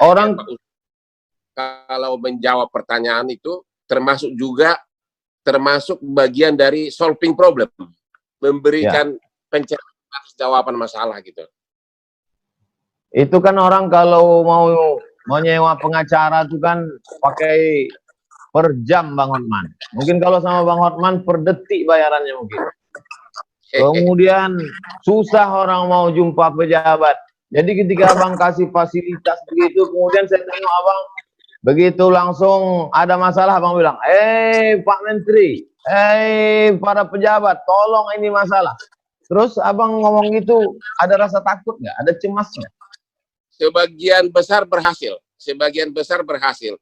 Orang kalau menjawab pertanyaan itu termasuk bagian dari solving problem, memberikan pencerahan jawaban masalah gitu. itu kan orang kalau mau nyewa pengacara itu kan pakai per jam, Bang Hotman. Mungkin kalau sama Bang Hotman per detik bayarannya mungkin. Kemudian susah orang mau jumpa pejabat. Jadi ketika Abang kasih fasilitas begitu, kemudian saya tengok Abang begitu langsung ada masalah, Abang bilang, Pak Menteri, para pejabat, tolong ini masalah. Terus Abang ngomong gitu, ada rasa takut nggak? Ada cemas nggak? Sebagian besar berhasil.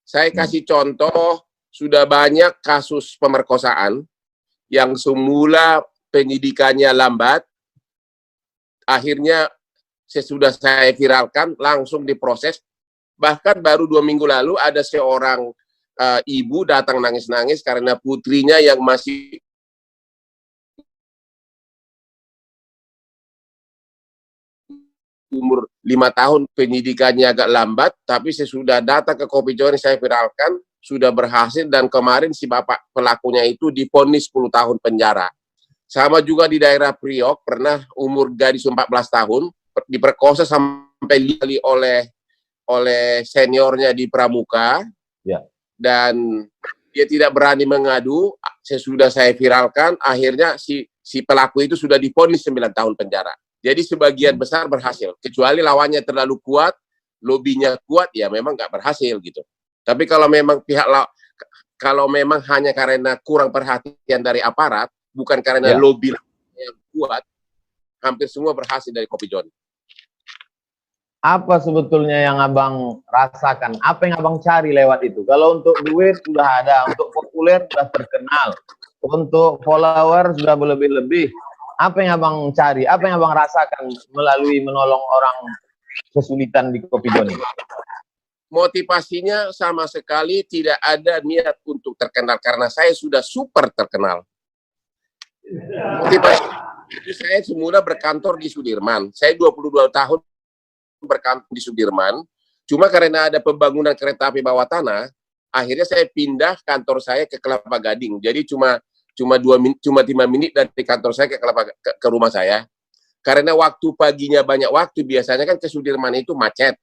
Saya kasih contoh, sudah banyak kasus pemerkosaan yang semula penyidikannya lambat, akhirnya sesudah saya viralkan langsung diproses. Bahkan baru 2 minggu lalu ada seorang ibu datang nangis-nangis karena putrinya yang masih umur 5 tahun penyidikannya agak lambat, tapi sesudah datang ke Kopi Joni saya viralkan, sudah berhasil, dan kemarin si bapak pelakunya itu divonis 10 tahun penjara. Sama juga di daerah Priok, pernah umur gadis 14 tahun, diperkosa sampai oleh seniornya di Pramuka, dan dia tidak berani mengadu. Sesudah saya viralkan, akhirnya si pelaku itu sudah divonis 9 tahun penjara. Jadi sebagian besar berhasil, kecuali lawannya terlalu kuat, lobinya kuat, ya memang nggak berhasil gitu. Tapi kalau memang kalau memang hanya karena kurang perhatian dari aparat, bukan karena lobby yang kuat, hampir semua berhasil dari Kopi Joni. Apa sebetulnya yang Abang rasakan? Apa yang Abang cari lewat itu? Kalau untuk duit sudah ada, untuk populer sudah terkenal, untuk follower sudah berlebih-lebih. Apa yang Abang cari? Apa yang Abang rasakan melalui menolong orang kesulitan di Kopi Joni? Motivasinya sama sekali tidak ada niat untuk terkenal, karena saya sudah super terkenal. Motivasi saya semula berkantor di Sudirman. Saya 22 tahun berkantor di Sudirman. Cuma karena ada pembangunan kereta api bawah tanah, akhirnya saya pindah kantor saya ke Kelapa Gading. Jadi cuma 5 menit dari kantor saya ke rumah saya. Karena waktu paginya banyak waktu, biasanya kan ke Sudirman itu macet.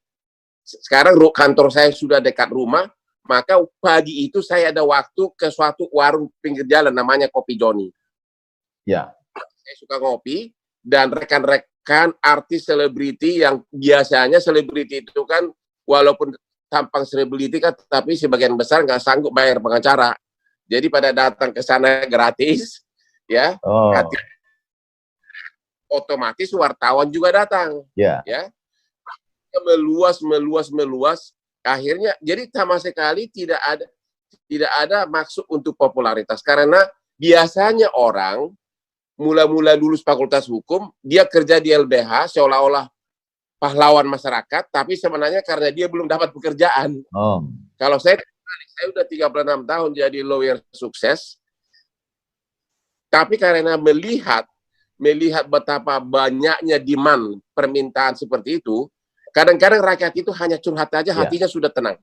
Sekarang kantor saya sudah dekat rumah, maka pagi itu saya ada waktu ke suatu warung pinggir jalan namanya Kopi Joni. Ya. Saya suka ngopi, dan rekan-rekan artis selebriti yang biasanya selebriti itu kan walaupun tampang selebriti kan, tapi sebagian besar nggak sanggup bayar pengacara. Jadi pada datang ke sana gratis, ya. Otomatis wartawan juga datang, ya. Meluas. Akhirnya, jadi sama sekali tidak ada maksud untuk popularitas, karena biasanya orang mula-mula lulus fakultas hukum, dia kerja di LBH seolah-olah pahlawan masyarakat, tapi sebenarnya karena dia belum dapat pekerjaan. Kalau saya udah 36 tahun jadi lawyer sukses, tapi karena melihat betapa banyaknya demand permintaan seperti itu, kadang-kadang rakyat itu hanya curhat aja, hatinya sudah tenang.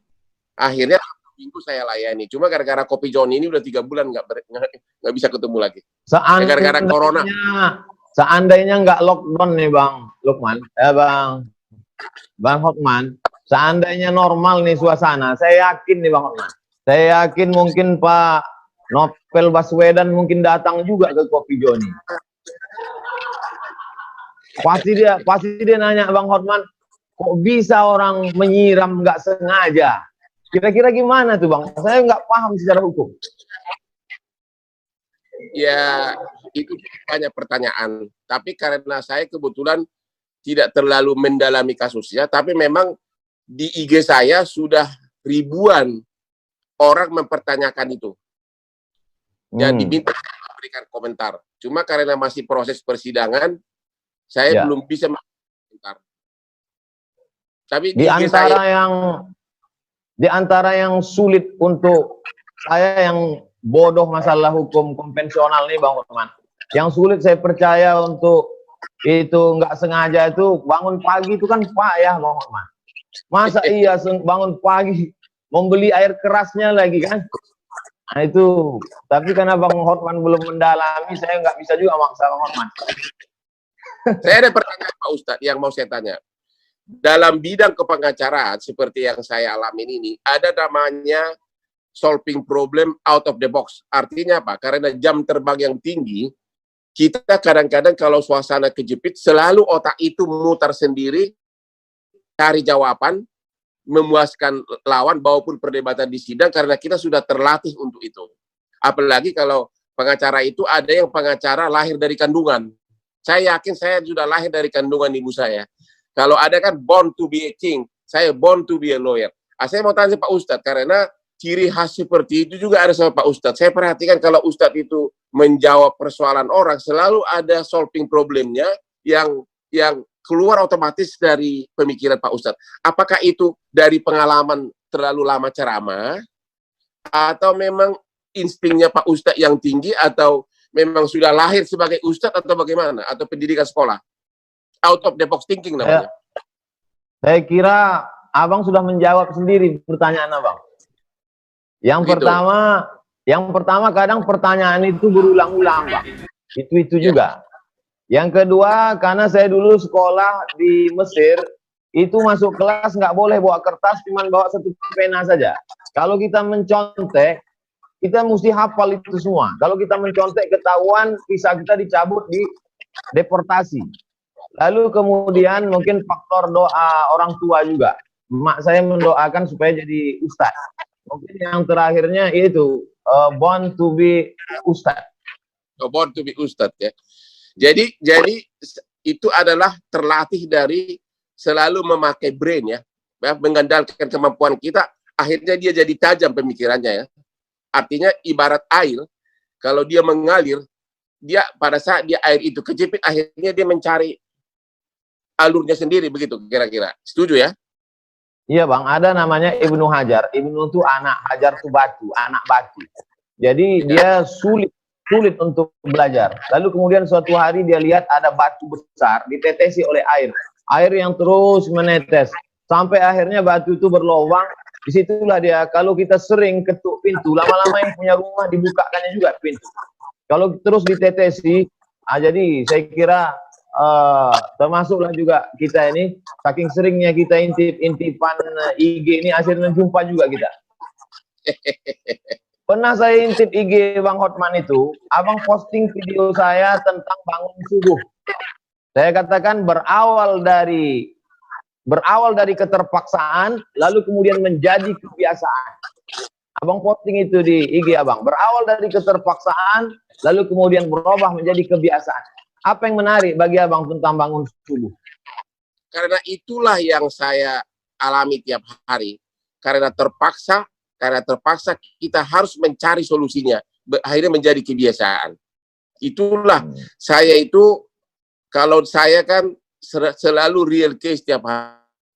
Akhirnya minggu saya layani. Cuma gara-gara Kopi Joni ini udah 3 bulan nggak bisa ketemu lagi. Gara-gara corona. Seandainya nggak lockdown nih Bang Lukman, Bang Hotman, seandainya normal nih suasana, saya yakin nih Bang Hotman, saya yakin mungkin Pak Novel Baswedan mungkin datang juga ke Kopi Joni. Pasti dia nanya, Bang Hotman, kok bisa orang menyiram nggak sengaja? Kira-kira gimana tuh Bang? Saya nggak paham secara hukum. Ya, itu banyak pertanyaan. Tapi karena saya kebetulan tidak terlalu mendalami kasusnya, tapi memang di IG saya sudah ribuan orang mempertanyakan itu. Jadi diminta memberikan komentar. Cuma karena masih proses persidangan, saya belum bisa komentar. Tapi di antara yang sulit untuk saya yang bodoh masalah hukum konvensional nih Bang Hotman, yang sulit saya percaya untuk itu nggak sengaja itu bangun pagi itu kan payah Bang Hotman. Masa iya bangun pagi membeli air kerasnya lagi kan? Nah itu, tapi karena Bang Hotman belum mendalami, saya nggak bisa juga maksa Bang Hotman. Saya ada pertanyaan Pak Ustadz yang mau saya tanya. Dalam bidang kepengacaraan seperti yang saya alami ini, ada namanya solving problem out of the box. Artinya apa? Karena jam terbang yang tinggi, kita kadang-kadang kalau suasana kejepit, selalu otak itu mutar sendiri, cari jawaban, memuaskan lawan maupun perdebatan di sidang karena kita sudah terlatih untuk itu. Apalagi kalau pengacara itu ada yang pengacara lahir dari kandungan. Saya yakin saya sudah lahir dari kandungan ibu saya. Kalau ada kan born to be a king, saya born to be a lawyer. Saya mau tanya Pak Ustadz karena ciri khas seperti itu juga ada sama Pak Ustadz. Saya perhatikan kalau Ustadz itu menjawab persoalan orang selalu ada solving problemnya yang keluar otomatis dari pemikiran Pak Ustadz. Apakah itu dari pengalaman terlalu lama ceramah, atau memang instingnya Pak Ustadz yang tinggi, atau memang sudah lahir sebagai Ustadz, atau bagaimana? Atau pendidikan sekolah? Out of the box thinking namanya. Saya kira Abang sudah menjawab sendiri pertanyaan Abang. Yang pertama kadang pertanyaan itu berulang-ulang, Bang. Itu juga. Yang kedua, karena saya dulu sekolah di Mesir, itu masuk kelas nggak boleh bawa kertas, cuma bawa satu pena saja. Kalau kita mencontek, kita mesti hafal itu semua. Kalau kita mencontek ketahuan, visa kita dicabut, di deportasi. Lalu kemudian mungkin faktor doa orang tua juga. Mak saya mendoakan supaya jadi ustadz. Mungkin yang terakhirnya itu born to be ustadz. Born to be ustadz ya. Jadi itu adalah terlatih dari selalu memakai brain ya, mengandalkan kemampuan kita, akhirnya dia jadi tajam pemikirannya ya. Artinya ibarat air, kalau dia mengalir, dia pada saat dia air itu kejepit, akhirnya dia mencari alurnya sendiri, begitu kira-kira. Setuju ya? Iya Bang, ada namanya Ibnu Hajar. Ibnu itu anak, Hajar itu batu, anak batu. Jadi dia sulit untuk belajar. Lalu kemudian suatu hari dia lihat ada batu besar ditetesi oleh air. Air yang terus menetes. Sampai akhirnya batu itu berlubang. Disitulah dia, kalau kita sering ketuk pintu, lama-lama yang punya rumah dibukakannya juga pintu. Kalau terus ditetesi, jadi saya kira termasuklah juga kita ini, saking seringnya kita intip-intipan IG ini, akhirnya jumpa juga kita. Pernah saya intip IG Bang Hotman itu, Abang posting video saya tentang bangun subuh. Saya katakan berawal dari keterpaksaan, lalu kemudian menjadi kebiasaan. Abang posting itu di IG Abang. Berawal dari keterpaksaan, lalu kemudian berubah menjadi kebiasaan. Apa yang menarik bagi Abang tentang bangun subuh? Karena itulah yang saya alami tiap hari. Karena terpaksa kita harus mencari solusinya, akhirnya menjadi kebiasaan. Itulah saya itu, kalau saya kan selalu real case tiap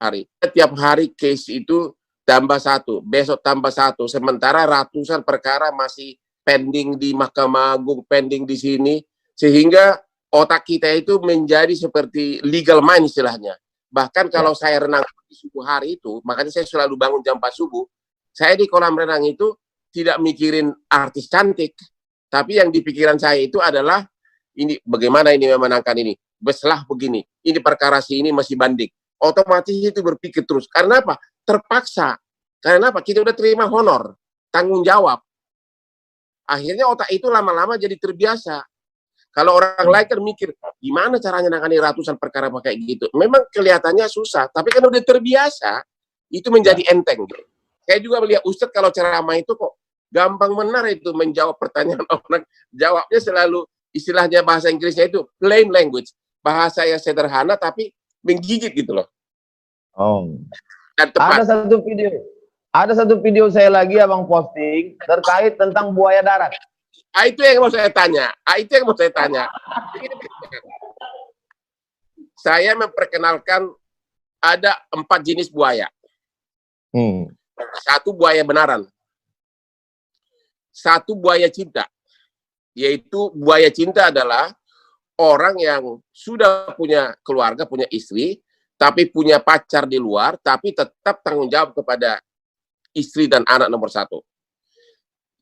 hari. Tiap hari case itu tambah satu, besok tambah satu, sementara ratusan perkara masih pending di Mahkamah Agung, pending di sini, sehingga otak kita itu menjadi seperti legal mind istilahnya. Bahkan kalau saya renang di subuh hari itu, makanya saya selalu bangun jam 4 subuh, saya di kolam renang itu tidak mikirin artis cantik, tapi yang di pikiran saya itu adalah ini bagaimana ini memenangkan ini, beslah begini, ini perkara si ini masih banding. Otomatis itu berpikir terus. Karena apa? Terpaksa. Karena apa? Kita udah terima honor, tanggung jawab. Akhirnya otak itu lama-lama jadi terbiasa. Kalau orang lain kan mikir, gimana caranya nangani ratusan perkara pakai gitu. Memang kelihatannya susah, tapi kan udah terbiasa, itu menjadi enteng. Saya juga melihat Ustadz kalau ceramah itu kok gampang benar itu menjawab pertanyaan orang. Jawabnya selalu istilahnya bahasa Inggrisnya itu plain language. Bahasa yang sederhana tapi menggigit gitu loh. Oh. Dan tepat. Ada satu video saya lagi Abang posting terkait tentang buaya darat. Itu yang mau saya tanya. Saya memperkenalkan ada 4 jenis buaya. Satu buaya benaran. Satu buaya cinta. Yaitu buaya cinta adalah orang yang sudah punya keluarga, punya istri, tapi punya pacar di luar, tapi tetap tanggung jawab kepada istri dan anak nomor satu.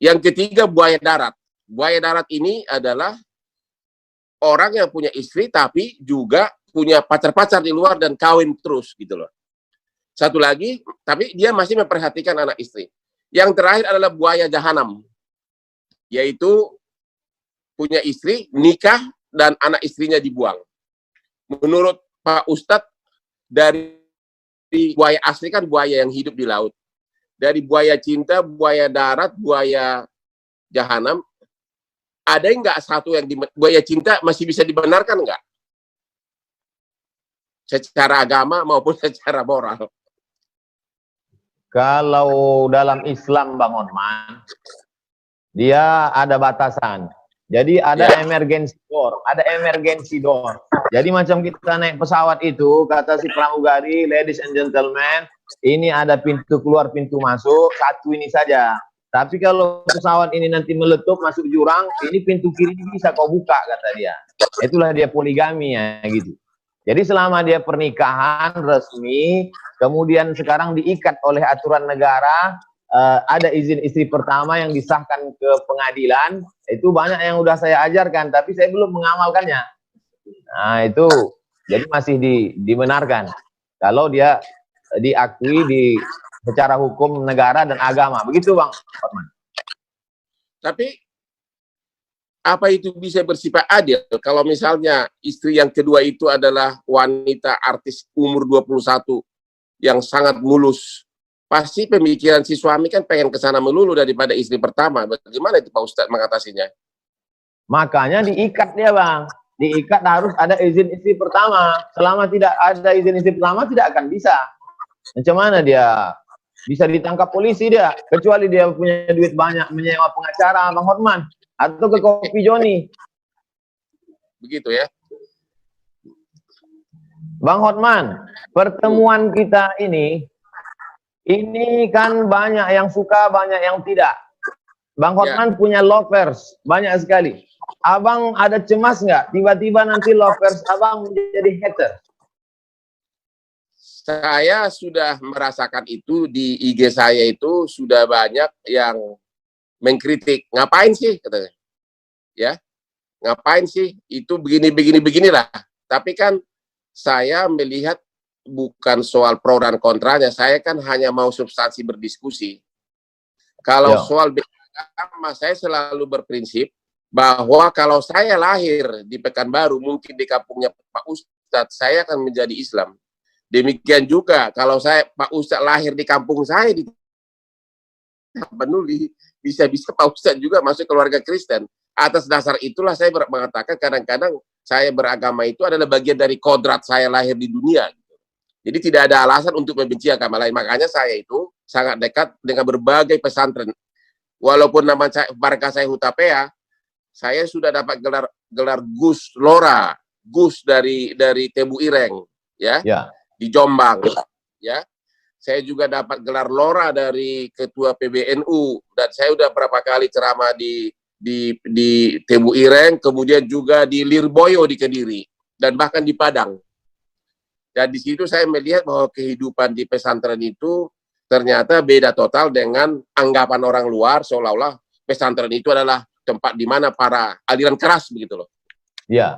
Yang ketiga, buaya darat. Buaya darat ini adalah orang yang punya istri, tapi juga punya pacar-pacar di luar dan kawin terus, gitu loh. Satu lagi, tapi dia masih memperhatikan anak istri. Yang terakhir adalah buaya jahanam, yaitu punya istri, nikah, dan anak istrinya dibuang. Menurut Pak Ustadz, dari buaya asli kan buaya yang hidup di laut. Dari buaya cinta, buaya darat, buaya jahanam, ada nggak satu yang buaya cinta masih bisa dibenarkan nggak? Secara agama maupun secara moral. Kalau dalam Islam, Bang Hotman, dia ada batasan. Jadi ada emergency door, ada emergency door. Jadi macam kita naik pesawat itu, kata si pramugari, ladies and gentlemen, ini ada pintu keluar, pintu masuk, satu ini saja. Tapi kalau pesawat ini nanti meletup masuk jurang, ini pintu kiri bisa kau buka, kata dia. Itulah dia poligami ya gitu. Jadi selama dia pernikahan resmi, kemudian sekarang diikat oleh aturan negara, ada izin istri pertama yang disahkan ke pengadilan, itu banyak yang udah saya ajarkan, tapi saya belum mengamalkannya. Nah itu, jadi masih dibenarkan. Kalau dia diakui secara hukum negara dan agama. Begitu Bang Hotman. Tapi apa itu bisa bersifat adil kalau misalnya istri yang kedua itu adalah wanita artis umur 21 yang sangat mulus? Pasti pemikiran si suami kan pengen ke sana melulu daripada istri pertama. Bagaimana itu Pak Ustadz mengatasinya? Makanya diikat dia Bang. Diikat harus ada izin istri pertama. Selama tidak ada izin istri pertama tidak akan bisa. Macam mana dia bisa ditangkap polisi dia? Kecuali dia punya duit banyak menyewa pengacara Bang Hotman. Atau ke Kopi Joni. Begitu ya. Bang Hotman, pertemuan kita ini kan banyak yang suka, banyak yang tidak. Bang Hotman punya lovers, banyak sekali. Abang ada cemas nggak? Tiba-tiba nanti lovers abang menjadi hater. Saya sudah merasakan itu di IG saya itu sudah banyak yang mengkritik. Ngapain sih katanya? Ya, ngapain sih? Itu beginilah. Tapi kan saya melihat bukan soal pro dan kontranya, saya kan hanya mau substansi berdiskusi. Kalau soal agama, saya selalu berprinsip bahwa kalau saya lahir di Pekanbaru, mungkin di kampungnya Pak Ustadz, saya akan menjadi Islam. Demikian juga kalau Pak Ustadz lahir di kampung saya di Tapanuli, bisa-bisa Pak Ustadz juga masuk keluarga Kristen. Atas dasar itulah saya mengatakan kadang-kadang saya beragama itu adalah bagian dari kodrat saya lahir di dunia. Jadi tidak ada alasan untuk membenci agama lain. Makanya saya itu sangat dekat dengan berbagai pesantren. Walaupun nama saya marga saya Hutapea, saya sudah dapat gelar Gus Lora, Gus dari Tebu Ireng, ya, di Jombang, ya. Saya juga dapat gelar Lora dari Ketua PBNU, dan saya sudah berapa kali ceramah di Tebu Ireng, kemudian juga di Lirboyo di Kediri, dan bahkan di Padang. Dan di situ saya melihat bahwa kehidupan di pesantren itu ternyata beda total dengan anggapan orang luar, seolah-olah pesantren itu adalah tempat di mana para aliran keras begitu loh. Ya,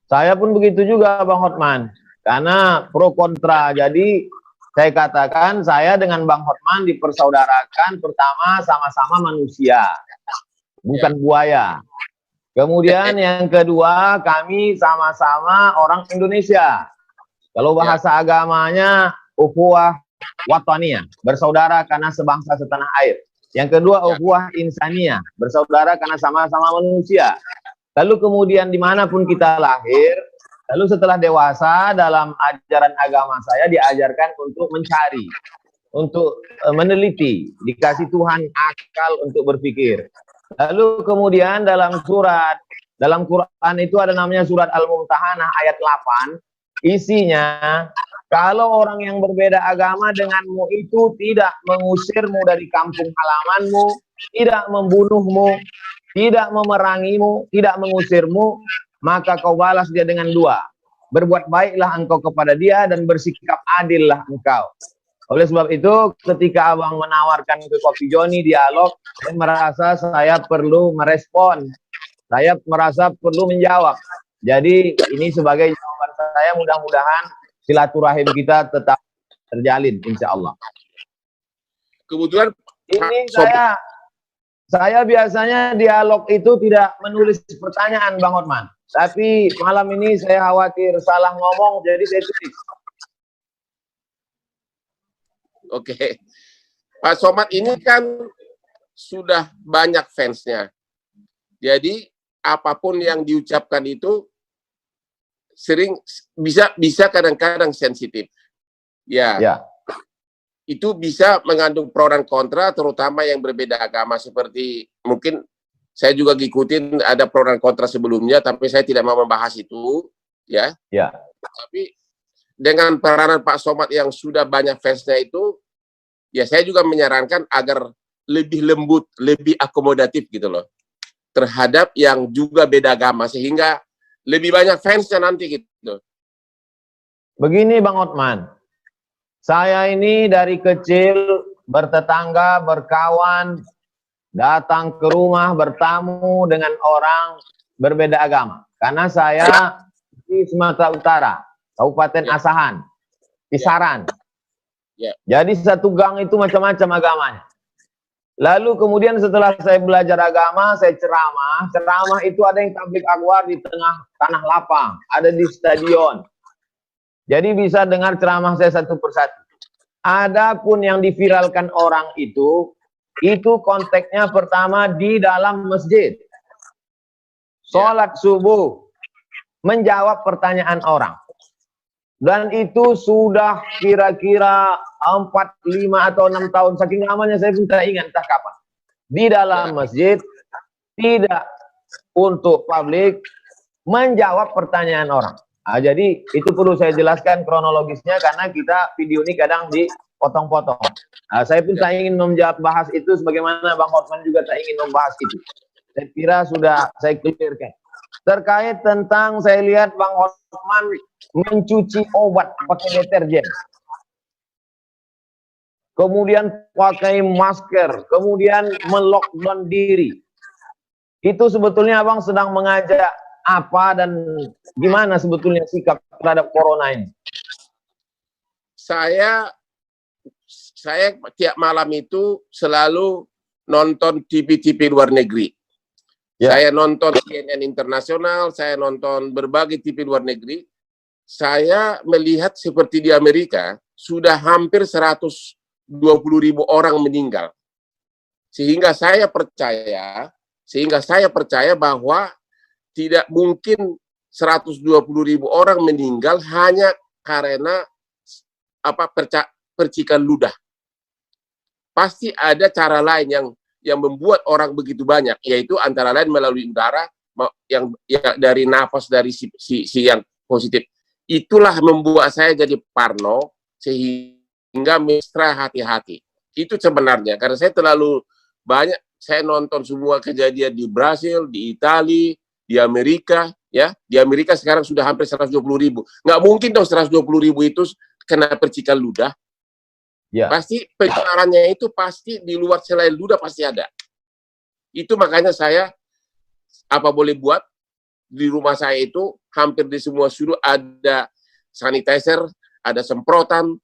saya pun begitu juga Bang Hotman. Karena pro kontra. Jadi saya katakan saya dengan Bang Hotman dipersaudarakan, pertama sama-sama manusia, bukan buaya. Kemudian yang kedua, kami sama-sama orang Indonesia. Kalau bahasa agamanya ukhuwah wataniyah, bersaudara karena sebangsa setanah air. Yang kedua ukhuwah insaniyah, bersaudara karena sama-sama manusia. Lalu kemudian dimanapun kita lahir, lalu setelah dewasa dalam ajaran agama saya diajarkan untuk mencari, untuk meneliti, dikasih Tuhan akal untuk berpikir. Lalu kemudian dalam Quran itu ada namanya surat Al-Mumtahanah ayat 8. Isinya, kalau orang yang berbeda agama denganmu itu tidak mengusirmu dari kampung halamanmu, tidak membunuhmu, tidak memerangimu, tidak mengusirmu, maka kau balas dia dengan dua. berbuat baiklah engkau kepada dia dan bersikap adillah engkau. Oleh sebab itu, ketika abang menawarkan ke Kopi Joni dialog, saya merasa saya perlu merespon. Saya merasa perlu menjawab. Jadi ini sebagai jawaban saya, mudah-mudahan silaturahim kita tetap terjalin, insya Allah. Kebetulan Ini saya biasanya dialog itu tidak menulis pertanyaan, Bang Hotman. Tapi malam ini saya khawatir salah ngomong, jadi saya tulis. Oke, Pak Somad ini kan sudah banyak fansnya. Jadi apapun yang diucapkan itu sering bisa kadang-kadang sensitif. Ya. Itu bisa mengandung pro dan kontra, terutama yang berbeda agama, seperti mungkin saya juga ngikutin ada pro dan kontra sebelumnya, tapi saya tidak mau membahas itu, ya. Tapi dengan peranan Pak Somad yang sudah banyak fansnya itu, ya saya juga menyarankan agar lebih lembut, lebih akomodatif gitu loh, terhadap yang juga beda agama, sehingga lebih banyak fansnya nanti gitu. Begini Bang Hotman, saya ini dari kecil bertetangga, berkawan, datang ke rumah, bertamu dengan orang berbeda agama. Karena saya di Sumatera Utara, Kabupaten Asahan, Kisaran. Jadi satu gang itu macam-macam agamanya. Lalu kemudian setelah saya belajar agama, saya ceramah. Ceramah itu ada yang tablik akbar di tengah tanah lapang, ada di stadion. Jadi bisa dengar ceramah saya satu persatu. Adapun yang diviralkan orang itu konteksnya pertama di dalam masjid. Sholat subuh, menjawab pertanyaan orang. Dan itu sudah kira-kira 4, 5, atau 6 tahun. Saking lamanya saya pun tak ingat entah kapan. Di dalam masjid, tidak untuk publik, menjawab pertanyaan orang. Nah, jadi itu perlu saya jelaskan kronologisnya karena kita video ini kadang dipotong-potong. Nah, saya pun tak ingin membahas itu sebagaimana Bang Hotman juga tak ingin membahas itu. Saya kira sudah saya clearkan. Terkait tentang saya lihat Bang Hotman mencuci obat pakai deterjen, kemudian pakai masker, kemudian melockdown diri. Itu sebetulnya Abang sedang mengajak apa dan gimana sebetulnya sikap terhadap corona ini? Saya tiap malam itu selalu nonton TV-TV luar negeri. Saya nonton CNN Internasional, saya nonton berbagai TV luar negeri. Saya melihat seperti di Amerika, sudah hampir 120.000 orang meninggal. Sehingga saya percaya bahwa tidak mungkin 120.000 orang meninggal hanya karena percikan ludah. Pasti ada cara lain yang membuat orang begitu banyak, yaitu antara lain melalui udara yang dari nafas dari si yang positif. Itulah membuat saya jadi parno sehingga mesra hati-hati. Itu sebenarnya karena saya terlalu banyak saya nonton semua kejadian di Brasil, di Italia, di Amerika, ya. Di Amerika sekarang sudah hampir 120.000. Nggak mungkin dong 120.000 itu kena percikan ludah. Pasti penularannya itu pasti di luar selain ludah pasti ada. Itu makanya saya apa boleh buat di rumah saya itu hampir di semua sudut ada sanitizer, ada semprotan.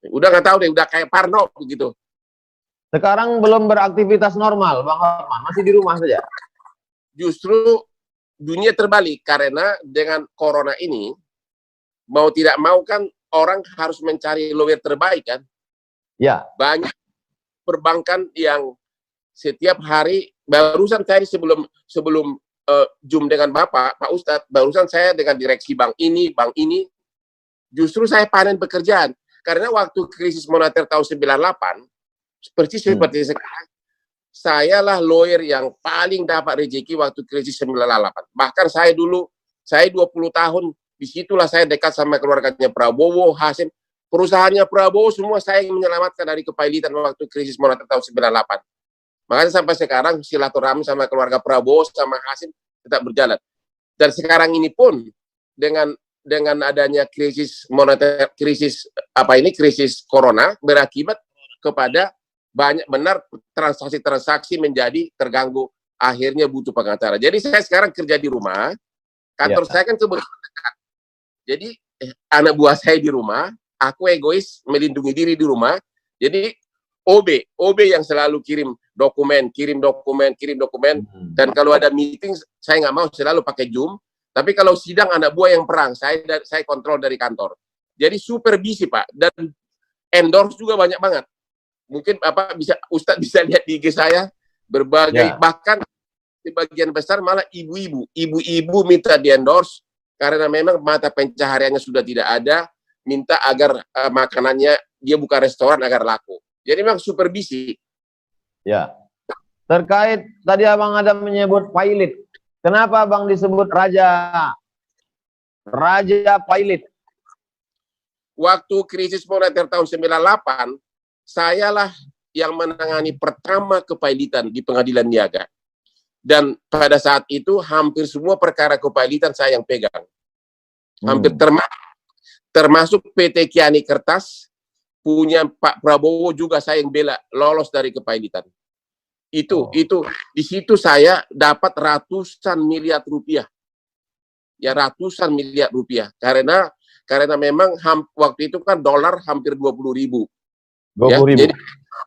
Udah nggak tahu deh, udah kayak parno begitu. Sekarang belum beraktivitas normal, Bang Hotman, masih di rumah saja. Justru dunia terbalik karena dengan corona ini mau tidak mau kan orang harus mencari lawyer terbaik kan. Banyak perbankan yang setiap hari, barusan tadi sebelum Zoom dengan Pak Ustadz, barusan saya dengan direksi bank ini, justru saya panen pekerjaan. Karena waktu krisis moneter tahun 98, seperti sekarang, saya lah lawyer yang paling dapat rezeki waktu krisis 98. Bahkan saya 20 tahun, disitulah saya dekat sama keluarganya Prabowo, Hasim. Perusahaannya Prabowo semua saya yang menyelamatkan dari kepailitan waktu krisis moneter tahun 98. Makanya sampai sekarang silaturahmi sama keluarga Prabowo sama Hasim tetap berjalan. Dan sekarang ini pun dengan adanya krisis moneter, krisis corona berakibat kepada banyak benar transaksi-transaksi menjadi terganggu, akhirnya butuh pengacara. Jadi saya sekarang kerja di rumah, kantor saya kan kebetulan dekat. Jadi anak buah saya di rumah, aku egois melindungi diri di rumah. Jadi OB yang selalu kirim dokumen. Dan kalau ada meeting, saya nggak mau, selalu pakai Zoom. Tapi kalau sidang anak buah yang perang, saya kontrol dari kantor. Jadi super busy, Pak. Dan endorse juga banyak banget. Mungkin Ustadz bisa lihat di IG saya, berbagai, bahkan sebagian besar malah ibu-ibu minta di endorse karena memang mata pencahariannya sudah tidak ada, minta agar makanannya, dia buka restoran agar laku. Jadi memang super busy. Ya. Terkait tadi Abang ada menyebut pilot. Kenapa Abang disebut Raja Pilot? Waktu krisis moneter tahun 98, sayalah yang menangani pertama kepailitan di Pengadilan Niaga. Dan pada saat itu hampir semua perkara kepailitan saya yang pegang. Hampir termasuk PT Kiani Kertas, punya Pak Prabowo juga saya yang bela lolos dari kepailitan. Itu di situ saya dapat ratusan miliar rupiah. Ya, ratusan miliar rupiah. Karena memang waktu itu kan dolar hampir 20.000. Ya, jadi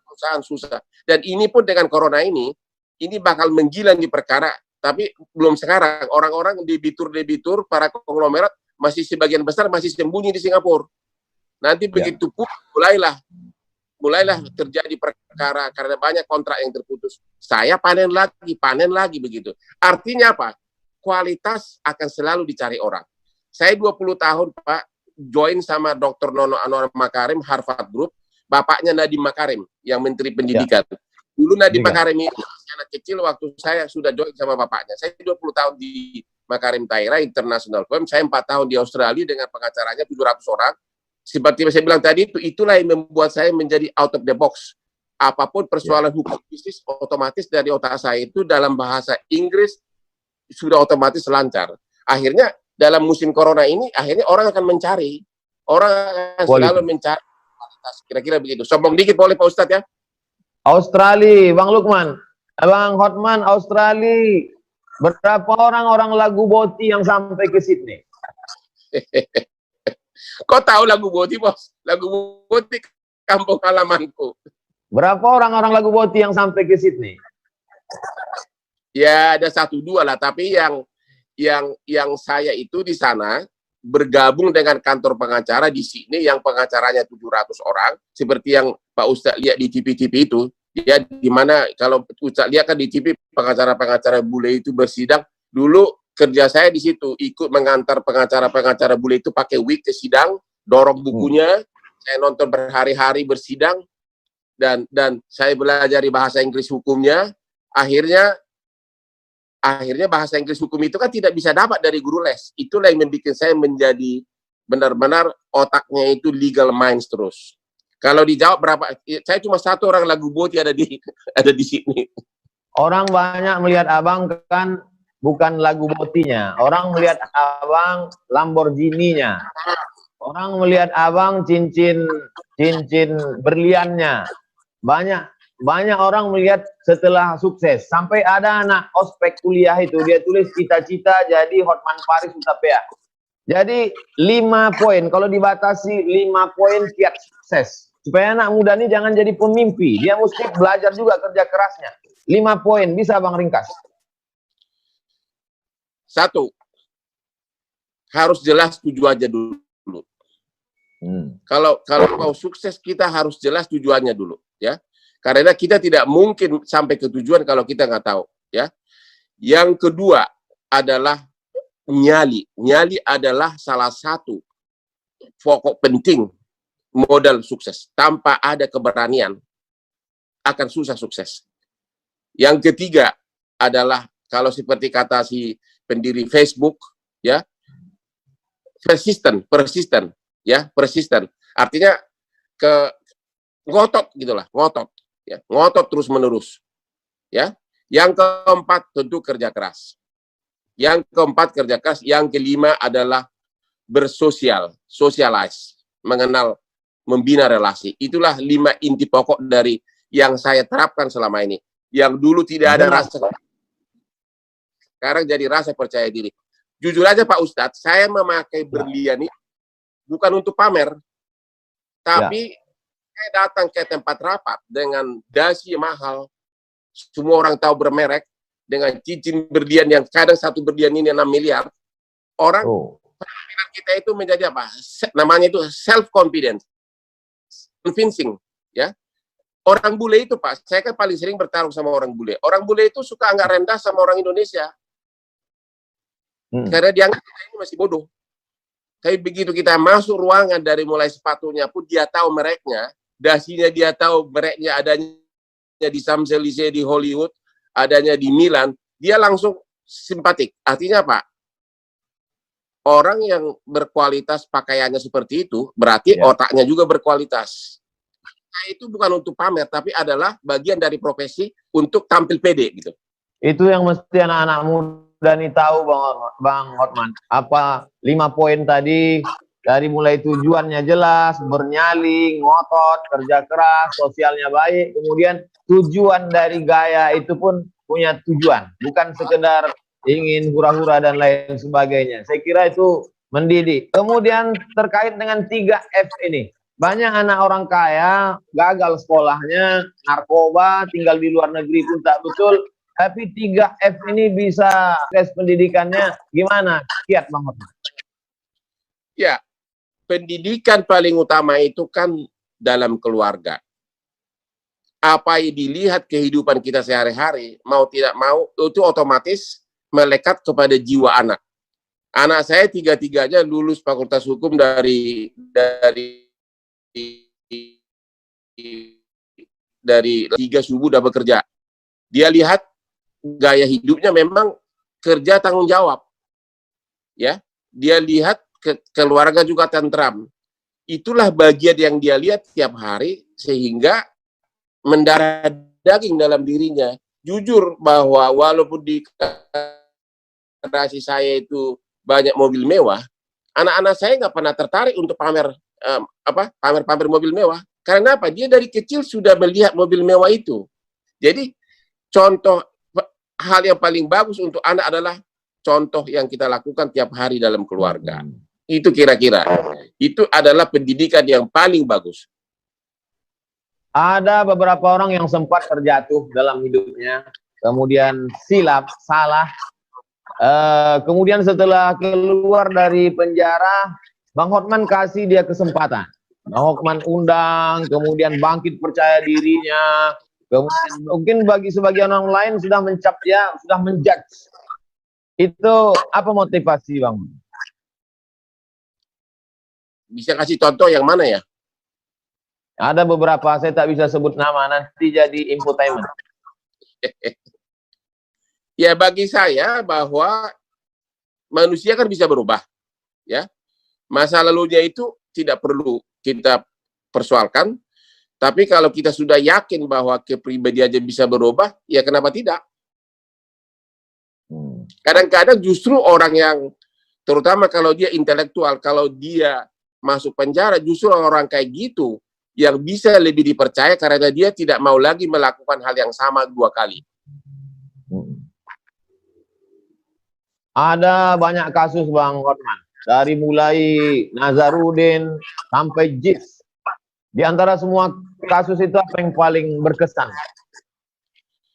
perusahaan susah. Dan ini pun dengan corona ini bakal menggila di perkara, tapi belum sekarang. Orang-orang debitur, para konglomerat masih sebagian besar masih sembunyi di Singapura. Nanti begitu pun mulailah terjadi perkara karena banyak kontrak yang terputus. Saya panen lagi begitu. Artinya apa? Kualitas akan selalu dicari orang. Saya 20 tahun, Pak, join sama Dr. Nono Anwar Makarim, Harvard Group, bapaknya Nadiem Makarim, yang Menteri Pendidikan. Dulu Nadiem Makarim itu anak kecil waktu saya sudah join sama bapaknya. Saya 20 tahun di Makarim Taira International Firm, saya 4 tahun di Australia dengan pengacaranya 700 orang. Seperti saya bilang tadi, itulah yang membuat saya menjadi out of the box. Apapun persoalan hukum bisnis, otomatis dari otak saya itu dalam bahasa Inggris sudah otomatis lancar. Akhirnya dalam musim corona ini, akhirnya orang akan mencari. Orang akan selalu mencari kualitas. Kira-kira begitu. Sombong dikit boleh Pak Ustadz ya? Australia, Bang Lukman. Bang Hotman, Australia. Berapa orang lagu Boti yang sampai ke Sydney? Kau tahu lagu Boti, Bos? Lagu Boti kampung halamanku. Berapa orang lagu Boti yang sampai ke Sydney? Ya, ada 1-2 lah, tapi yang saya itu di sana bergabung dengan kantor pengacara di sini yang pengacaranya 700 orang, seperti yang Pak Ustadz lihat di TV-TV itu. Ya, di mana kalau Ustadz lihat kan di TV pengacara-pengacara bule itu bersidang. Dulu kerja saya di situ, ikut mengantar pengacara-pengacara bule itu pakai wig ke sidang, dorong bukunya, saya nonton berhari-hari bersidang, dan saya belajar bahasa Inggris hukumnya. Akhirnya bahasa Inggris hukum itu kan tidak bisa dapat dari guru les. Itulah yang membuat saya menjadi benar-benar otaknya itu legal minds terus. Kalau dijawab berapa, saya cuma 1 orang lagu Boti ada di sini. Orang banyak melihat Abang kan bukan lagu Botinya. Orang melihat Abang Lamborghini-nya. Orang melihat Abang cincin berliannya. Banyak orang melihat setelah sukses. Sampai ada anak ospek kuliah itu, dia tulis cita-cita jadi Hotman Paris Utapea. Jadi 5 poin, kalau dibatasi 5 poin kiat sukses. Supaya anak muda ini jangan jadi pemimpi. Dia mesti belajar juga kerja kerasnya. 5 poin, bisa Bang ringkas? 1, harus jelas tujuannya dulu. Kalau mau sukses kita harus jelas tujuannya dulu, ya. Karena kita tidak mungkin sampai ke tujuan kalau kita nggak tahu, ya. Yang kedua adalah nyali. Nyali adalah salah satu pokok penting modal sukses. Tanpa ada keberanian akan susah sukses. Yang ketiga adalah kalau seperti kata si pendiri Facebook, ya, persisten, ya, persisten. Artinya ngotot gitulah, ngotot, ya, ngotot terus menerus, ya. Yang keempat tentu kerja keras. Yang kelima adalah socialize, mengenal, membina relasi. Itulah 5 inti pokok dari yang saya terapkan selama ini. Yang dulu tidak ada rasa, sekarang jadi rasa percaya diri. Jujur aja Pak Ustadz, saya memakai berlian ini bukan untuk pamer, tapi saya datang ke tempat rapat dengan dasi mahal, semua orang tahu bermerek, dengan cincin berlian yang kadang satu berlian ini 6 miliar, orang penampilan kita itu menjadi apa? Namanya itu self confidence, convincing, ya. Orang bule itu Pak, saya kan paling sering bertarung sama orang bule. Orang bule itu suka anggap rendah sama orang Indonesia, karena dianggap kita ini masih bodoh. Tapi begitu kita masuk ruangan, dari mulai sepatunya pun dia tahu mereknya, dasinya dia tahu mereknya, adanya di Champs-Élysées di Hollywood, adanya di Milan, dia langsung simpatik. Artinya apa? Orang yang berkualitas pakaiannya seperti itu, berarti otaknya juga berkualitas. Nah, itu bukan untuk pamer, tapi adalah bagian dari profesi untuk tampil pede gitu. Itu yang mesti anak-anak muda nih tahu Bang Hotman. Apa 5 poin tadi, dari mulai tujuannya jelas, bernyali, ngotot, kerja keras, sosialnya baik, kemudian tujuan dari gaya itu pun punya tujuan, bukan sekedar ingin hura-hura dan lain sebagainya. Saya kira itu mendidik. Kemudian terkait dengan 3F ini, banyak anak orang kaya gagal sekolahnya, narkoba, tinggal di luar negeri pun tak betul, tapi 3F ini bisa tes pendidikannya gimana? Kiat Bang Hotman. Ya, pendidikan paling utama itu kan dalam keluarga. Apa yang dilihat kehidupan kita sehari-hari, mau tidak mau, itu otomatis melekat kepada jiwa anak. Anak saya 3-3-nya lulus Fakultas Hukum dari 3 subuh udah bekerja. Dia lihat gaya hidupnya memang kerja tanggung jawab. Ya, dia lihat keluarga juga tentram. Itulah bagian yang dia lihat tiap hari, sehingga mendarah daging dalam dirinya. Jujur bahwa walaupun di generasi saya itu banyak mobil mewah, anak-anak saya nggak pernah tertarik untuk pamer mobil mewah. Karena apa? Dia dari kecil sudah melihat mobil mewah itu. Jadi contoh hal yang paling bagus untuk anak adalah contoh yang kita lakukan tiap hari dalam keluarga. Itu kira-kira. Itu adalah pendidikan yang paling bagus. Ada beberapa orang yang sempat terjatuh dalam hidupnya, kemudian silap, salah. Kemudian setelah keluar dari penjara, Bang Hotman kasih dia kesempatan. Bang Hotman undang, kemudian bangkit percaya dirinya. Kemudian mungkin bagi sebagian orang lain sudah mencap dia, sudah menjudge. Itu apa motivasi Bang? Bisa kasih contoh yang mana ya? Ada beberapa, saya tak bisa sebut nama, nanti jadi infotainment. Ya, bagi saya bahwa manusia kan bisa berubah, ya. Masa lalunya itu tidak perlu kita persoalkan, tapi kalau kita sudah yakin bahwa kepribadiannya bisa berubah, ya kenapa tidak? Kadang-kadang justru orang yang, terutama kalau dia intelektual, kalau dia masuk penjara, justru orang kayak gitu yang bisa lebih dipercaya karena dia tidak mau lagi melakukan hal yang sama 2 kali. Ada banyak kasus Bang Hotman, dari mulai Nazarudin sampai JIS. Di antara semua kasus itu apa yang paling berkesan?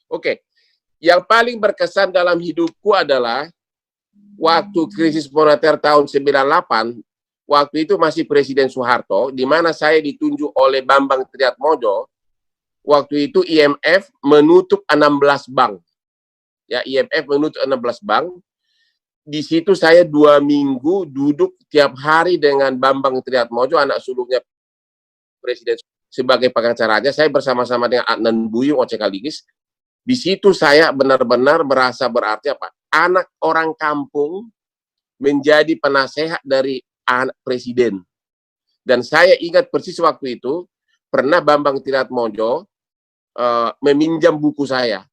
Oke, yang paling berkesan dalam hidupku adalah waktu krisis moneter tahun 98. Waktu itu masih Presiden Soeharto, di mana saya ditunjuk oleh Bambang Triatmojo. Waktu itu IMF menutup 16 bank. Ya, IMF menutup 16 bank. Di situ saya 2 minggu duduk tiap hari dengan Bambang Triatmojo, anak sulungnya Presiden, sebagai pengacaranya. Saya bersama-sama dengan Adnan Buyung, Oce Kaligis. Di situ saya benar-benar merasa berarti apa? Anak orang kampung menjadi penasehat dari anak presiden. Dan saya ingat persis waktu itu pernah Bambang Triatmojo meminjam buku saya.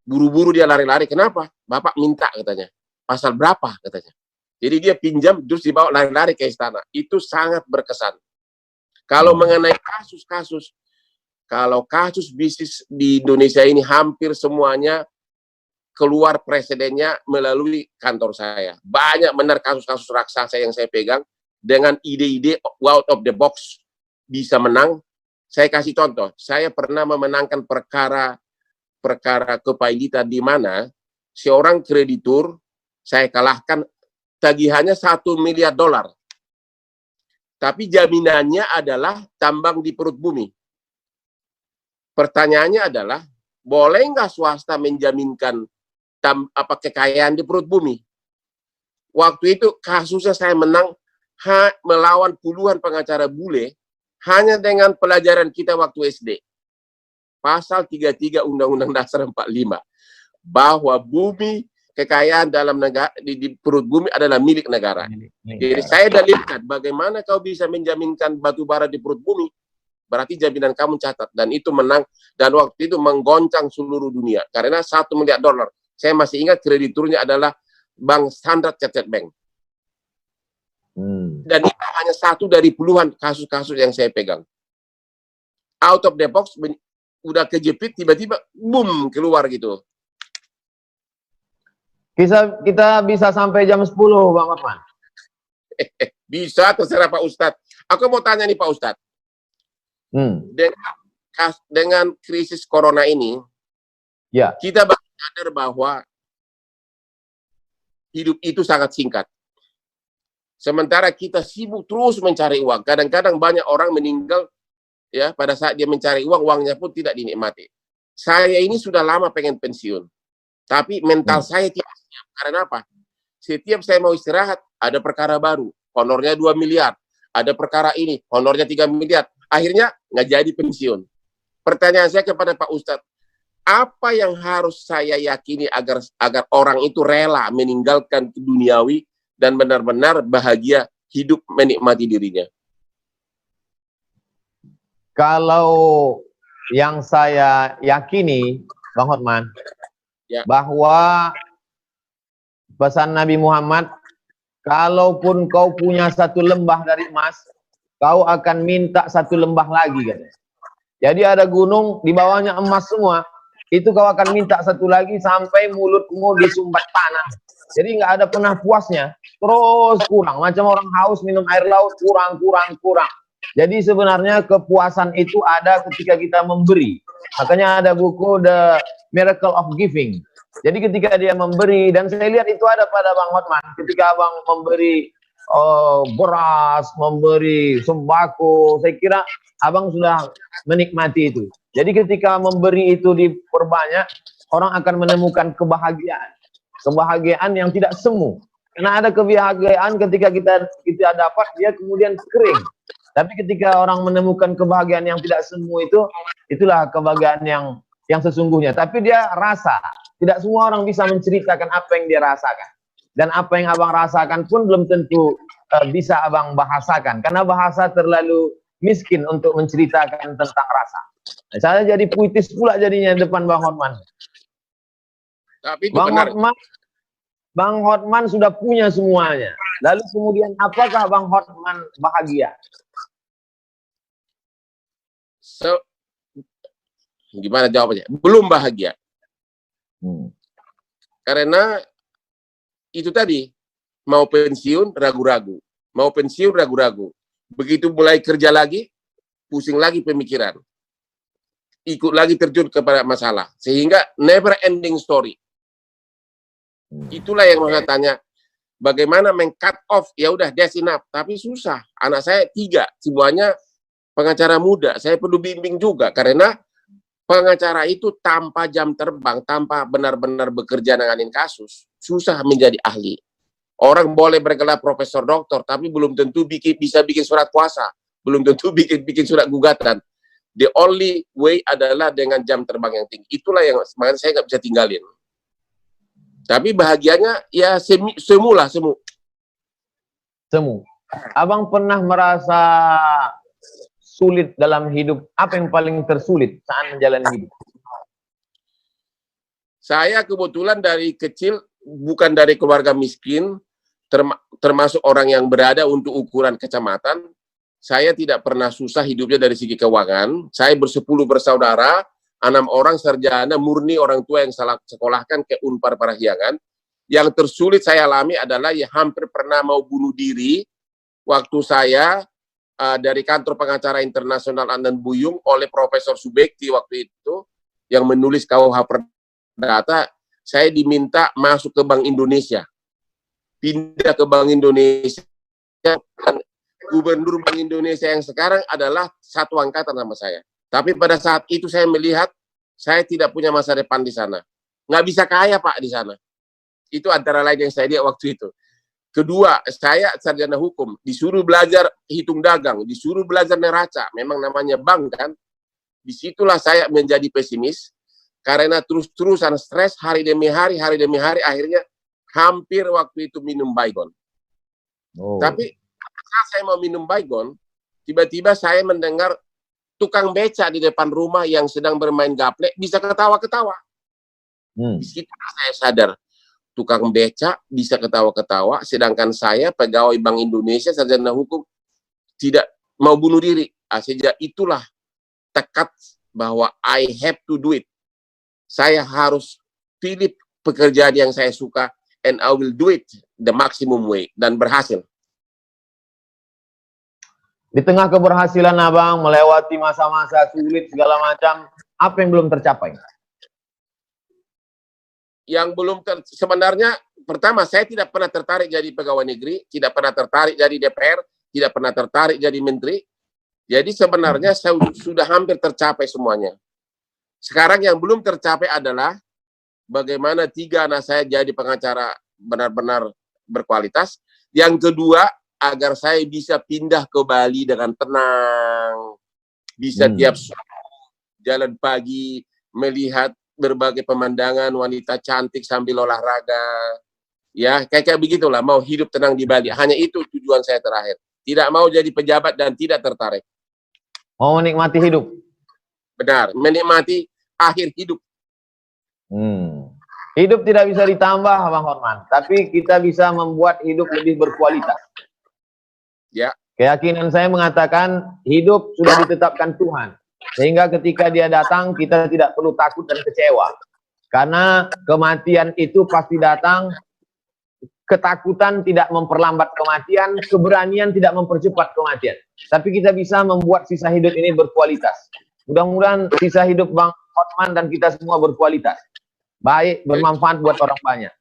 Buru-buru dia lari-lari. Kenapa? Bapak minta katanya. Pasal berapa katanya? Jadi dia pinjam terus dibawa lari-lari ke istana. Itu sangat berkesan. Kalau mengenai kasus-kasus, kalau kasus bisnis di Indonesia ini hampir semuanya keluar presidennya melalui kantor saya. Banyak benar kasus-kasus raksasa yang saya pegang dengan ide-ide out of the box bisa menang. Saya kasih contoh, saya pernah memenangkan perkara kepailitan di mana seorang kreditur saya kalahkan, tagihannya $1 miliar. Tapi jaminannya adalah tambang di perut bumi. Pertanyaannya adalah, boleh nggak swasta menjaminkan kekayaan di perut bumi? Waktu itu kasusnya saya menang melawan puluhan pengacara bule hanya dengan pelajaran kita waktu SD. Pasal 33 Undang-Undang Dasar 45. Bahwa bumi, kekayaan dalam negara di perut bumi adalah milik negara. Jadi saya dalilkan bagaimana kau bisa menjaminkan batu bara di perut bumi, berarti jaminan kamu catat, dan itu menang, dan waktu itu menggoncang seluruh dunia karena $1 miliar. Saya masih ingat krediturnya adalah Bank Standard Chartered Bank. Dan itu hanya satu dari puluhan kasus-kasus yang saya pegang. Out of the box, udah kejepit, tiba-tiba boom keluar gitu. Kita bisa sampai jam 10, Bang Hotman. Bisa, terserah Pak Ustadz. Aku mau tanya nih Pak Ustadz. Dengan krisis corona ini, ya, kita sadar bahwa hidup itu sangat singkat. Sementara kita sibuk terus mencari uang. Kadang-kadang banyak orang meninggal ya pada saat dia mencari uang, uangnya pun tidak dinikmati. Saya ini sudah lama pengen pensiun, tapi mental saya tidak siap. Karena apa? Setiap saya mau istirahat, ada perkara baru, honornya 2 miliar. Ada perkara ini, honornya 3 miliar. Akhirnya nggak jadi pensiun. Pertanyaan saya kepada Pak Ustadz, apa yang harus saya yakini agar orang itu rela meninggalkan duniawi dan benar-benar bahagia hidup menikmati dirinya? Kalau yang saya yakini, Bang Hotman, ya, bahwa pesan Nabi Muhammad, kalaupun kau punya 1 lembah dari emas, kau akan minta 1 lembah lagi, katanya. Jadi ada gunung, di bawahnya emas semua, itu kau akan minta 1 lagi sampai mulutmu disumbat tanah. Jadi nggak ada pernah puasnya, terus kurang. Macam orang haus minum air laut, kurang. Jadi sebenarnya kepuasan itu ada ketika kita memberi. Makanya ada buku The Miracle of Giving. Jadi ketika dia memberi, dan saya lihat itu ada pada Bang Hotman, ketika Abang memberi beras, memberi sembako, saya kira Abang sudah menikmati itu. Jadi ketika memberi itu diperbanyak, orang akan menemukan kebahagiaan. Kebahagiaan yang tidak semu. Karena ada kebahagiaan ketika kita dapat, dia kemudian kering. Tapi ketika orang menemukan kebahagiaan yang tidak semu itu, itulah kebahagiaan yang sesungguhnya. Tapi dia rasa. Tidak semua orang bisa menceritakan apa yang dia rasakan. Dan apa yang Abang rasakan pun belum tentu bisa Abang bahasakan. Karena bahasa terlalu miskin untuk menceritakan tentang rasa. Saya jadi puitis pula jadinya depan Bang Hotman. Tapi itu benar. Bang Hotman sudah punya semuanya. Lalu kemudian apakah Bang Hotman bahagia? Gimana jawabannya? Belum bahagia. Karena itu tadi, mau pensiun ragu-ragu. Mau pensiun ragu-ragu. Begitu mulai kerja lagi, pusing lagi pemikiran. Ikut lagi terjun kepada masalah. Sehingga never ending story. Itulah yang saya tanya, bagaimana meng-cut off, ya udah that's enough, tapi susah. Anak saya 3, semuanya pengacara muda, saya perlu bimbing juga, karena pengacara itu tanpa jam terbang, tanpa benar-benar bekerja nanganin kasus, susah menjadi ahli. Orang boleh bergelar profesor doktor, tapi belum tentu bisa bikin surat kuasa, belum tentu bikin surat gugatan. The only way adalah dengan jam terbang yang tinggi. Itulah yang makanya saya nggak bisa tinggalin. Tapi bahagianya ya semu. Abang pernah merasa sulit dalam hidup? Apa yang paling tersulit saat menjalani hidup? Saya kebetulan dari kecil bukan dari keluarga miskin, termasuk orang yang berada untuk ukuran kecamatan, saya tidak pernah susah hidupnya dari segi keuangan. Saya bersepuluh bersaudara, 6 orang sarjana murni orang tua yang salah sekolahkan ke Unpar Parahyangan. Yang tersulit saya alami adalah ya hampir pernah mau bunuh diri waktu saya dari kantor pengacara internasional Andan Buyung oleh Profesor Subekti waktu itu yang menulis KUH Perdata. Saya diminta masuk ke Bank Indonesia, pindah ke Bank Indonesia. Gubernur Bank Indonesia yang sekarang adalah satu angkatan sama saya. Tapi pada saat itu saya melihat saya tidak punya masa depan di sana. Nggak bisa kaya Pak di sana. Itu antara lain yang saya lihat waktu itu. Kedua, saya sarjana hukum, disuruh belajar hitung dagang, disuruh belajar neraca, memang namanya bank kan. Disitulah saya menjadi pesimis, karena terus-terusan stres hari demi hari, akhirnya hampir waktu itu minum Baygon. Tapi saat saya mau minum Baygon, tiba-tiba saya mendengar tukang beca di depan rumah yang sedang bermain gaplek bisa ketawa-ketawa. Di situ saya sadar, tukang beca bisa ketawa-ketawa, sedangkan saya pegawai Bank Indonesia sarjana hukum tidak mau bunuh diri. Sejak itulah tekad bahwa I have to do it. Saya harus pilih pekerjaan yang saya suka and I will do it the maximum way, dan berhasil. Di tengah keberhasilan Abang melewati masa-masa sulit segala macam, apa yang belum tercapai? Yang belum sebenarnya, pertama saya tidak pernah tertarik jadi pegawai negeri, tidak pernah tertarik jadi DPR, tidak pernah tertarik jadi menteri. Jadi sebenarnya saya sudah hampir tercapai semuanya. Sekarang yang belum tercapai adalah bagaimana 3 anak saya jadi pengacara benar-benar berkualitas. Yang kedua, agar saya bisa pindah ke Bali dengan tenang, bisa tiap jalan pagi melihat berbagai pemandangan, wanita cantik sambil olahraga, ya kayak begitulah, mau hidup tenang di Bali. Hanya itu tujuan saya terakhir. Tidak mau jadi pejabat dan tidak tertarik. Mau menikmati hidup. Benar, menikmati akhir hidup. Hidup tidak bisa ditambah, Bang Hotman, tapi kita bisa membuat hidup lebih berkualitas. Ya. Keyakinan saya mengatakan hidup sudah ditetapkan Tuhan. Sehingga ketika dia datang, kita tidak perlu takut dan kecewa. Karena kematian itu pasti datang, ketakutan tidak memperlambat kematian, keberanian tidak mempercepat kematian. Tapi kita bisa membuat sisa hidup ini berkualitas. Mudah-mudahan sisa hidup Bang Hotman dan kita semua berkualitas. Baik, bermanfaat buat orang banyak.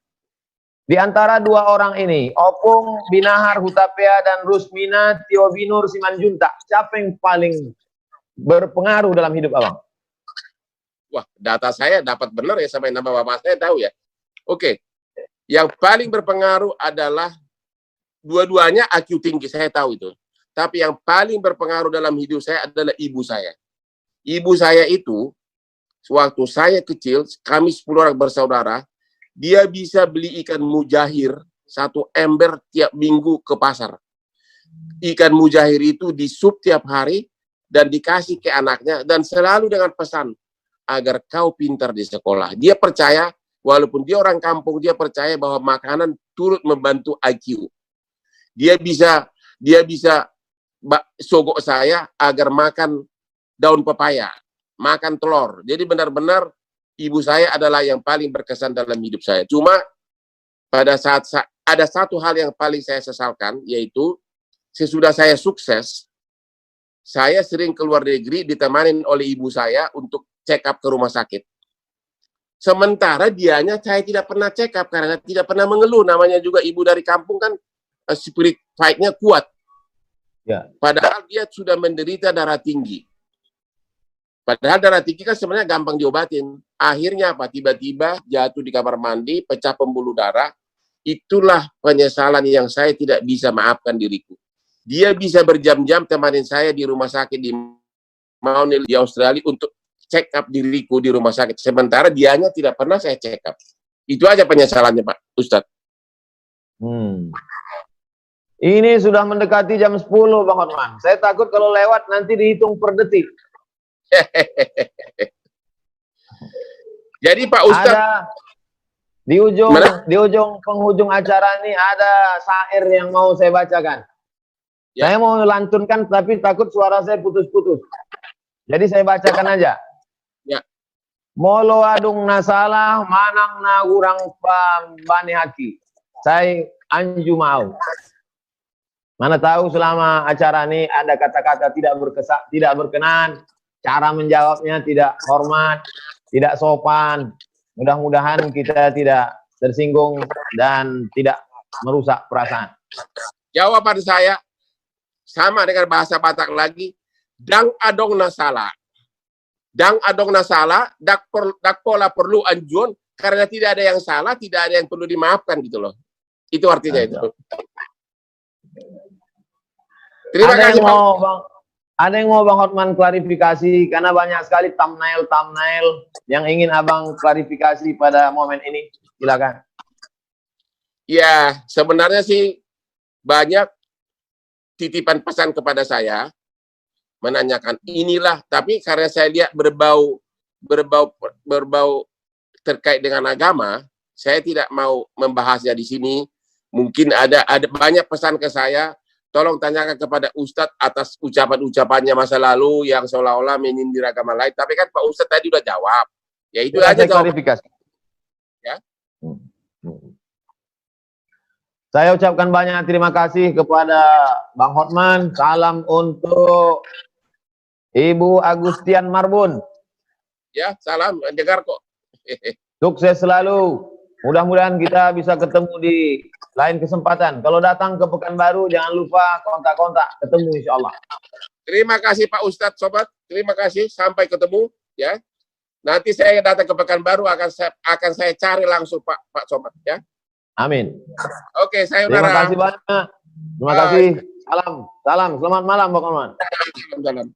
Di antara 2 orang ini, Opung Binahar Hutapea dan Rusmina Tio Binur Simanjuntak, siapa yang paling berpengaruh dalam hidup Abang? Wah, data saya dapat benar ya, sampai nama bapak saya tahu ya. Oke. Yang paling berpengaruh adalah dua-duanya IQ tinggi, saya tahu itu. Tapi yang paling berpengaruh dalam hidup saya adalah ibu saya. Ibu saya itu, waktu saya kecil, kami 10 orang bersaudara, dia bisa beli ikan mujahir 1 ember tiap minggu ke pasar. Ikan mujahir itu disup tiap hari dan dikasih ke anaknya, dan selalu dengan pesan agar kau pintar di sekolah. Dia percaya, walaupun dia orang kampung, dia percaya bahwa makanan turut membantu IQ. Dia bisa sogok saya agar makan daun pepaya, makan telur. Jadi benar-benar ibu saya adalah yang paling berkesan dalam hidup saya. Cuma pada saat ada satu hal yang paling saya sesalkan, yaitu sesudah saya sukses, saya sering keluar negeri ditemani oleh ibu saya untuk check up ke rumah sakit. Sementara dianya saya tidak pernah check up karena tidak pernah mengeluh. Namanya juga ibu dari kampung kan, spirit fight-nya kuat. Ya. Padahal dia sudah menderita darah tinggi. Padahal darah tinggi kan sebenarnya gampang diobatin. Akhirnya apa? Tiba-tiba jatuh di kamar mandi, pecah pembuluh darah. Itulah penyesalan yang saya tidak bisa maafkan diriku. Dia bisa berjam-jam temanin saya di rumah sakit di Mount Hill di Australia untuk check up diriku di rumah sakit. Sementara dianya tidak pernah saya check up. Itu aja penyesalannya, Pak Ustadz. Ini sudah mendekati jam 10, Bang Hotman. Saya takut kalau lewat nanti dihitung per detik. Jadi Pak Ustadz, Mana? di ujung penghujung acara ini ada syair yang mau saya bacakan. Ya. Saya mau lantunkan tapi takut suara saya putus-putus. Jadi saya bacakan aja. Ya. Molo adung nasalah manang na urang bani haki. Saya anju mau. Mana tahu selama acara ini ada kata-kata tidak berkenan, cara menjawabnya tidak hormat, tidak sopan. Mudah-mudahan kita tidak tersinggung dan tidak merusak perasaan. Jawaban saya sama dengan bahasa Batak lagi, dang adong nasala. Dang adong nasala, dak pola perlu anjuan, karena tidak ada yang salah, tidak ada yang perlu dimaafkan gitu loh. Itu artinya itu. Terima kasih Pak. Ada yang mau Bang Hotman klarifikasi, karena banyak sekali thumbnail yang ingin Abang klarifikasi pada momen ini. Silakan. Ya, sebenarnya sih banyak titipan pesan kepada saya menanyakan inilah, tapi karena saya lihat berbau terkait dengan agama, saya tidak mau membahasnya di sini. Mungkin ada banyak pesan ke saya, tolong tanyakan kepada Ustadz atas ucapan-ucapannya masa lalu yang seolah-olah menyindir agama lain. Tapi kan Pak Ustadz tadi udah jawab. Ya itu aja klarifikasi. Ya. Saya ucapkan banyak terima kasih kepada Bang Hotman. Salam untuk Ibu Agustian Marbun. Ya, salam, dengar kok. Sukses selalu. Mudah-mudahan kita bisa ketemu di lain kesempatan. Kalau datang ke Pekanbaru, jangan lupa kontak-kontak. Ketemu insya Allah. Terima kasih Pak Ustadz, Sobat. Terima kasih. Sampai ketemu. Ya. Nanti saya datang ke Pekanbaru, akan saya cari langsung Pak Sobat. Ya. Amin. Oke, saya Terima kasih banyak. Terima kasih. Salam. Selamat malam, Bang Hotman. Salam.